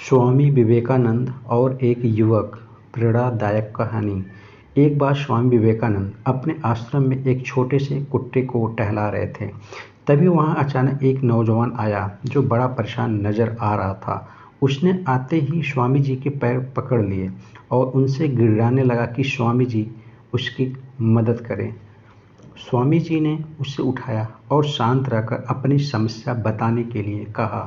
स्वामी विवेकानंद और एक युवक। प्रेरणादायक कहानी। एक बार स्वामी विवेकानंद अपने आश्रम में एक छोटे से कुत्ते को टहला रहे थे। तभी वहां अचानक एक नौजवान आया जो बड़ा परेशान नजर आ रहा था। उसने आते ही स्वामी जी के पैर पकड़ लिए और उनसे गिड़गिड़ाने लगा कि स्वामी जी उसकी मदद करें। स्वामी जी ने उसे उठाया और शांत रहकर अपनी समस्या बताने के लिए कहा।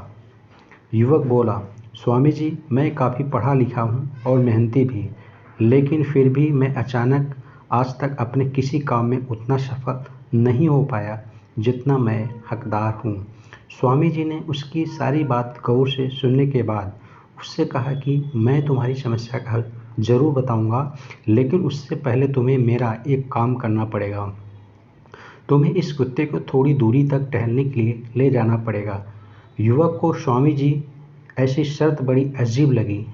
युवक बोला, स्वामी जी, मैं काफ़ी पढ़ा लिखा हूँ और मेहनती भी, लेकिन फिर भी मैं अचानक आज तक अपने किसी काम में उतना सफल नहीं हो पाया जितना मैं हकदार हूँ। स्वामी जी ने उसकी सारी बात गौर से सुनने के बाद उससे कहा कि मैं तुम्हारी समस्या का हल ज़रूर बताऊँगा, लेकिन उससे पहले तुम्हें मेरा एक काम करना पड़ेगा। तुम्हें इस कुत्ते को थोड़ी दूरी तक टहलने के लिए ले जाना पड़ेगा। युवक को स्वामी जी ऐसी शर्त बड़ी अजीब लगी।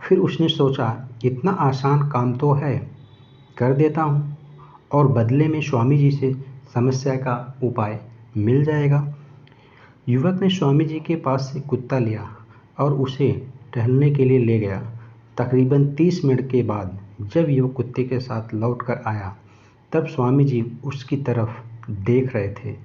फिर उसने सोचा, इतना आसान काम तो है, कर देता हूँ और बदले में स्वामी जी से समस्या का उपाय मिल जाएगा। युवक ने स्वामी जी के पास से कुत्ता लिया और उसे टहलने के लिए ले गया। तकरीबन 30 मिनट के बाद जब युवक कुत्ते के साथ लौट कर आया, तब स्वामी जी उसकी तरफ देख रहे थे।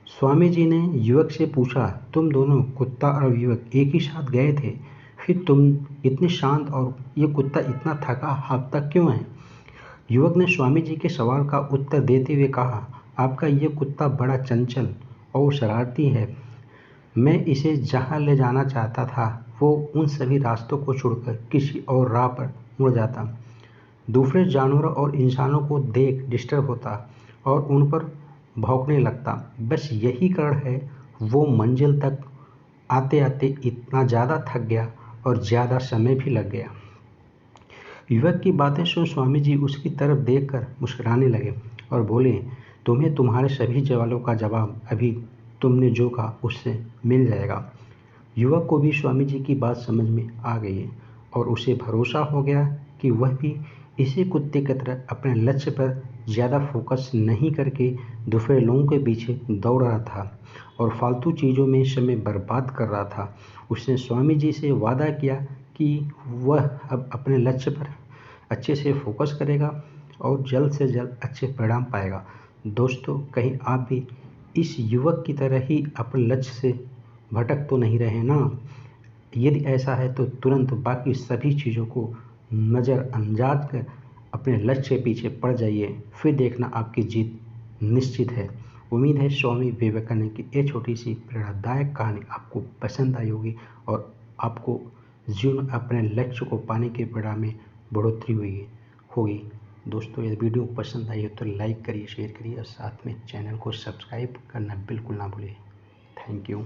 स्वामी जी ने युवक से पूछा, तुम दोनों, कुत्ता और युवक, एक ही साथ गए थे? फिर तुम इतने शांत और ये कुत्ता इतना थका हाफ तक क्यों है? युवक ने स्वामी जी के सवाल का उत्तर देते हुए कहा, आपका ये कुत्ता बड़ा चंचल और शरारती है। मैं इसे जहाँ ले जाना चाहता था वो उन सभी रास्तों को छोड़कर किसी और राह पर मुड़ जाता, दूसरे जानवरों और इंसानों को देख डिस्टर्ब होता और उन पर भौंकने लगता। बस यही कारण है वो मंजिल तक आते आते इतना ज़्यादा थक गया और ज़्यादा समय भी लग गया। युवक की बातें सुन स्वामी जी उसकी तरफ देखकर मुस्कुराने लगे और बोले, तुम्हें तुम्हारे सभी सवालों का जवाब अभी तुमने जो कहा उससे मिल जाएगा। युवक को भी स्वामी जी की बात समझ में आ गई और उसे भरोसा हो गया कि वह भी इसी कुत्ते की तरह अपने लक्ष्य पर ज़्यादा फोकस नहीं करके दूसरे लोगों के पीछे दौड़ रहा था और फालतू चीज़ों में समय बर्बाद कर रहा था। उसने स्वामी जी से वादा किया कि वह अब अपने लक्ष्य पर अच्छे से फोकस करेगा और जल्द से जल्द अच्छे परिणाम पाएगा। दोस्तों, कहीं आप भी इस युवक की तरह ही अपने लक्ष्य से भटक तो नहीं रहे ना? यदि ऐसा है तो तुरंत बाकी सभी चीज़ों को नज़रअंदाज कर अपने लक्ष्य के पीछे पड़ जाइए, फिर देखना आपकी जीत निश्चित है। उम्मीद है स्वामी विवेकानंद की ये छोटी सी प्रेरणादायक कहानी आपको पसंद आई होगी और आपको जीवन अपने लक्ष्य को पाने के परिणाम में बढ़ोतरी हुई होगी। दोस्तों, यदि वीडियो पसंद आई हो तो लाइक करिए, शेयर करिए और साथ में चैनल को सब्सक्राइब करना बिल्कुल ना भूलिए। Thank you.